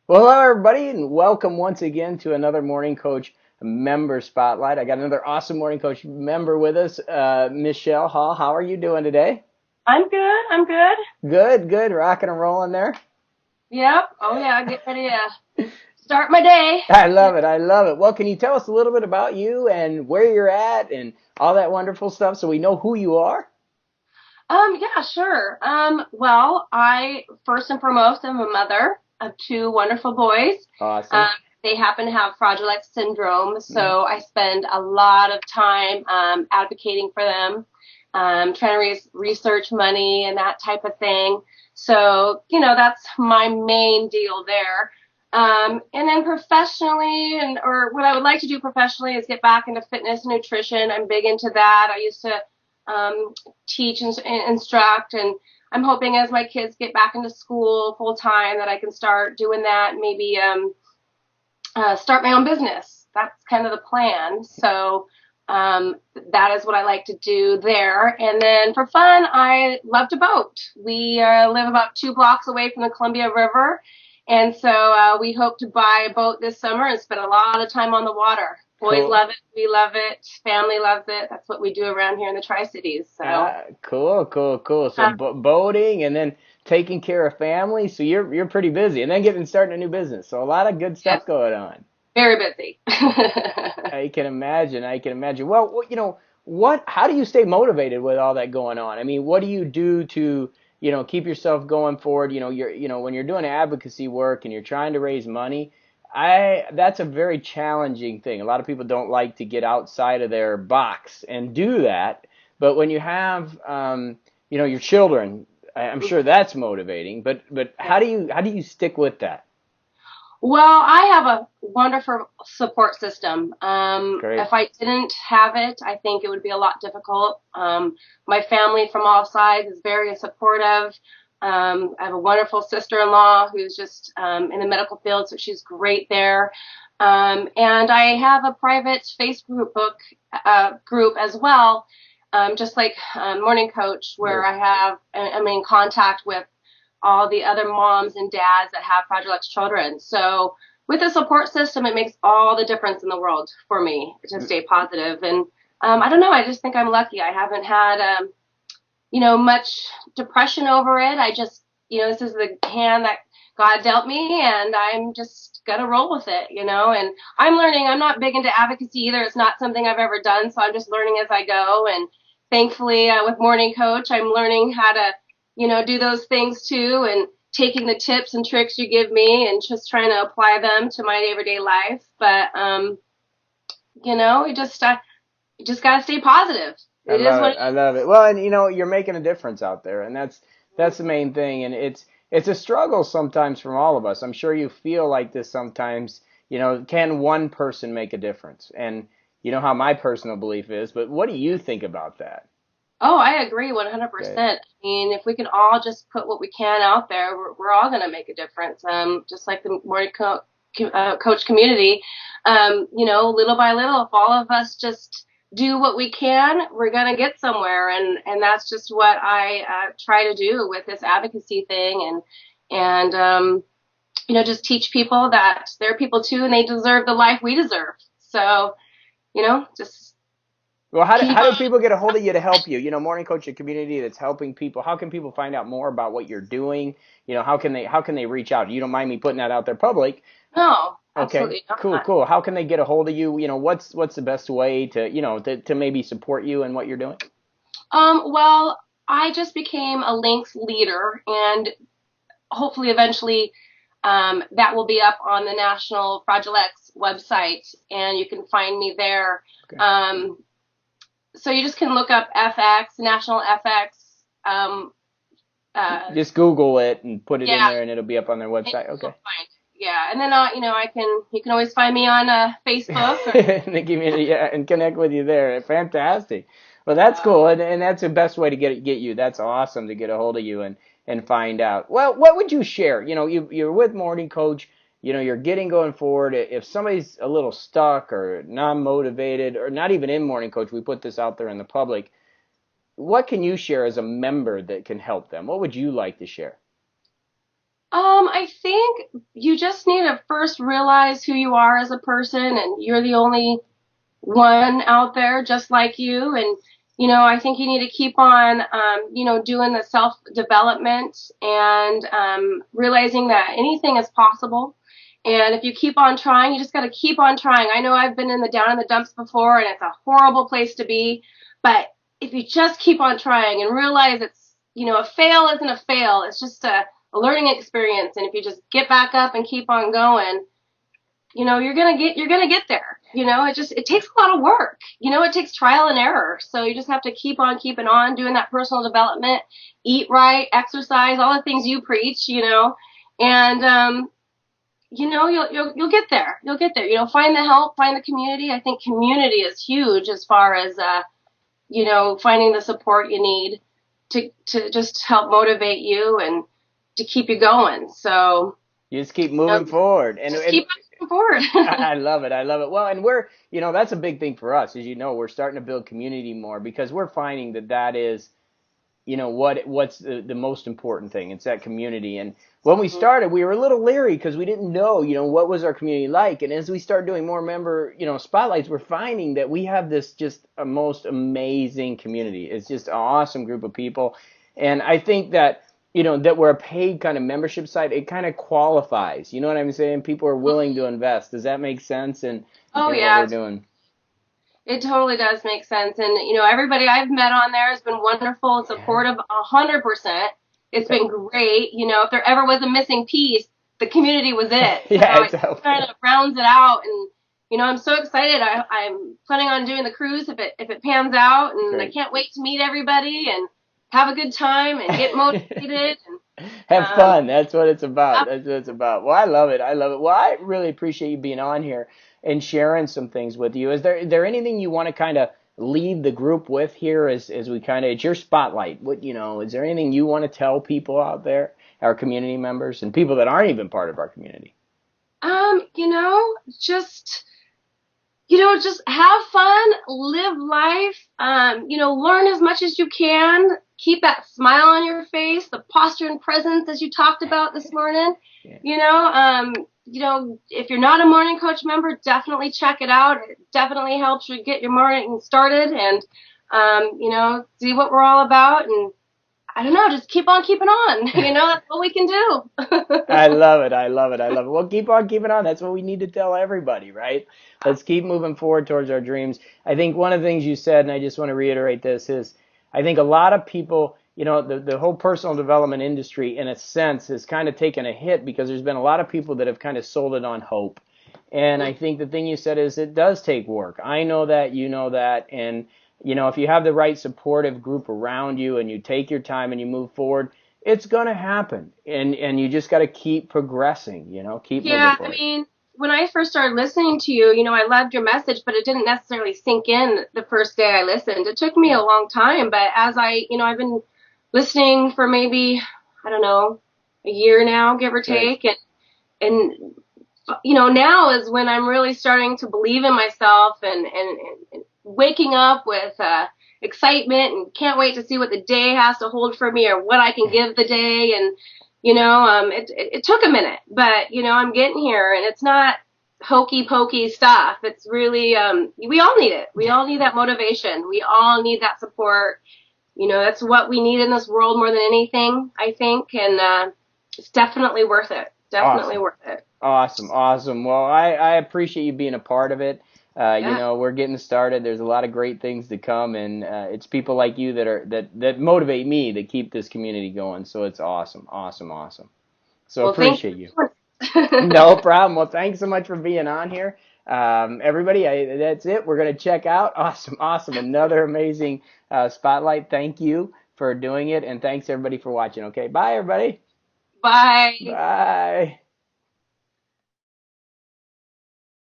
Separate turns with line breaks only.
Well, hello everybody, and welcome once again to another Morning Coach member spotlight. I got another awesome Morning Coach member with us, Michelle Hall. How are you doing today?
I'm good. I'm good.
Good, good, rocking and rolling there.
Yep. Oh yeah. Get ready to start my day.
I love it. I love it. Well, can you tell us a little bit about you and where you're at and all that wonderful stuff so we know who you are?
Yeah, sure. Well, I first and foremost am a mother of two wonderful boys. Um,
Awesome.
they happen to have Fragile X syndrome,
Mhm.
so I spend a lot of time advocating for them, trying to research money and that type of thing. So, that's my main deal there. And then professionally, or what I would like to do professionally is get back into fitness and nutrition. I'm big into that. I used to teach and instruct, and I'm hoping as my kids get back into school full time that I can start doing that. Maybe start my own business. That's kind of the plan. So that is what I like to do there. And then for fun, I love to boat. We live about 2 blocks away from the Columbia River. And so we hope to buy a boat this summer and spend a lot of time on the water. Boys
Cool.
love it. We love it. Family loves it. That's what we do around here in the Tri-Cities. So,
Cool, cool, cool. So
um,
boating and then taking care of family. So you're pretty busy, and then getting starting a new business. So a lot of good
yes,
stuff going on.
very busy.
I can imagine. I can imagine. Well, what? How do you stay motivated with all that going on? I mean, what do you do to, keep yourself going forward? When you're doing advocacy work and you're trying to raise money, that's a very challenging thing. A lot of people don't like to get outside of their box and do that. But when you have, your children, I'm sure that's motivating. But how do you stick with that?
Well, I have a wonderful support system.
Great.
If I didn't have it, I think it would be a lot difficult. My family from all sides is very supportive. I have a wonderful sister-in-law who's just in the medical field, so she's great there. And I have a private group as well, just like Morning Coach, where
Good.
I'm in contact with all the other moms and dads that have Fragile X children. So with a support system, it makes all the difference in the world for me to stay positive. And I don't know, I just think I'm lucky. I haven't had, much depression over it. I just, this is the hand that God dealt me, and I'm just gonna roll with it. And I'm learning. I'm not big into advocacy either. It's not something I've ever done, so I'm just learning as I go. And thankfully, with Morning Coach, I'm learning how to, do those things too, and taking the tips and tricks you give me, and just trying to apply them to my everyday life. But you just gotta stay positive.
I
It is
love
what
it.
it
I love it. Well, and you're making a difference out there, and that's the main thing. And it's a struggle sometimes from all of us. I'm sure you feel like this sometimes. Can one person make a difference? And you know how my personal belief is, but what do you think about that?
Oh, I agree
Okay.
100%. I mean, if we can all just put what we can out there, we're all going to make a difference. Just like the coach community, little by little, if all of us just do what we can, we're going to get somewhere. And that's just what I try to do with this advocacy thing. And just teach people that they're people too, and they deserve the life we deserve. So, just
Well, how do,
keep
how
on.
do people get a hold of you to help you? Morning Coach, a community that's helping people. How can people find out more about what you're doing? How can they reach out? You don't mind me putting that out there public?
No,
Okay,
absolutely
cool,
not.
cool. How can they get a hold of you? What's the best way to maybe support you and what you're doing?
Well, I just became a links leader, and hopefully, eventually, that will be up on the National Fragile X website, and you can find me there.
Okay.
Um, so you just can look up FX, National FX. Um, uh,
Just Google it and put it in
yeah,
there, and it'll be up on their
and
website.
you'll
Okay.
find. Yeah, and then you can always find me on Facebook. Or,
And they give me yeah, and connect with you there. Fantastic. Well, that's
uh,
cool, and that's the best way to get you. That's awesome to get a hold of you and find out. Well, what would you share? You're with Morning Coach. You're getting going forward. If somebody's a little stuck or non motivated or not even in Morning Coach, we put this out there in the public. What can you share as a member that can help them? What would you like to share?
I think you just need to first realize who you are as a person, and you're the only one out there just like you. And, I think you need to keep on, doing the self development and realizing that anything is possible. And if you keep on trying, you just got to keep on trying. I know I've been in the down in the dumps before, and it's a horrible place to be. But if you just keep on trying and realize it's, a fail isn't a fail. It's just a learning experience. And if you just get back up and keep on going, you're gonna get there. It takes a lot of work. It takes trial and error. So you just have to keep on keeping on doing that personal development, eat right, exercise, all the things you preach, and you'll get there. You'll get there. Find the help, find the community. I think community is huge as far as finding the support you need to just help motivate you and to keep you going. So
you just keep moving forward, and
keep moving forward.
I love it. I love it. Well, and we're, that's a big thing for us, as we're starting to build community more, because we're finding that is, what's the most important thing. It's that community. And when we started, we were a little leery because we didn't know, what was our community like. And as we start doing more member, spotlights, we're finding that we have this just a most amazing community. It's just an awesome group of people. And I think that, that we're a paid kind of membership site, it kind of qualifies. You know what I'm saying? People are willing to invest. Does that make sense? And what we're doing.
It totally does make sense. And, everybody I've met on there has been wonderful and supportive 100%. It's been great. If there ever was a missing piece, the community was it.
Yeah,
so it kind of rounds it out. And, I'm so excited. I'm planning on doing the cruise if it pans out. And
Great.
I can't wait to meet everybody and have a good time and get motivated. And
have fun. That's what it's about. That's what it's about. Well, I love it. I love it. Well, I really appreciate you being on here and sharing some things with you. Is there anything you want to kind of leave the group with here as we kind of, it's your spotlight. What, is there anything you want to tell people out there, our community members and people that aren't even part of our community?
Just have fun, live life, learn as much as you can, keep that smile on your face, the posture and presence as you talked about this morning. Yeah. If you're not a Morning Coach member, definitely check it out. It definitely helps you get your morning started and, see what we're all about. And I don't know, just keep on keeping on. That's what we can do.
I love it. I love it. I love it. Well, keep on keeping on. That's what we need to tell everybody, right? Let's keep moving forward towards our dreams. I think one of the things you said, and I just want to reiterate this, is I think a lot of people, the whole personal development industry, in a sense, has kind of taken a hit because there's been a lot of people that have kind of sold it on hope. And I think the thing you said is it does take work. I know that, you know that, and if you have the right supportive group around you and you take your time and you move forward, it's going to happen. And you just got to keep progressing, keep moving forward.
Yeah, I mean, when I first started listening to you, I loved your message, but it didn't necessarily sink in the first day I listened. It took me a long time, but as I've been listening for maybe, I don't know, a year now, give or take. Right. And now is when I'm really starting to believe in myself and waking up with excitement and can't wait to see what the day has to hold for me or what I can give the day. And, it took a minute, but, I'm getting here and it's not hokey pokey stuff. It's really, we all need it. We all need that motivation. We all need that support. That's what we need in this world more than anything, I think. And it's definitely worth it. Definitely worth it.
Awesome. Well, I appreciate you being a part of it. We're getting started. There's a lot of great things to come, and it's people like you that motivate me to keep this community going. So it's awesome. So appreciate you. No problem. Well, thanks so much for being on here. Everybody, that's it. We're going to check out. Awesome. Another amazing spotlight. Thank you for doing it, and thanks everybody for watching. Okay, bye everybody.
Bye.
Bye.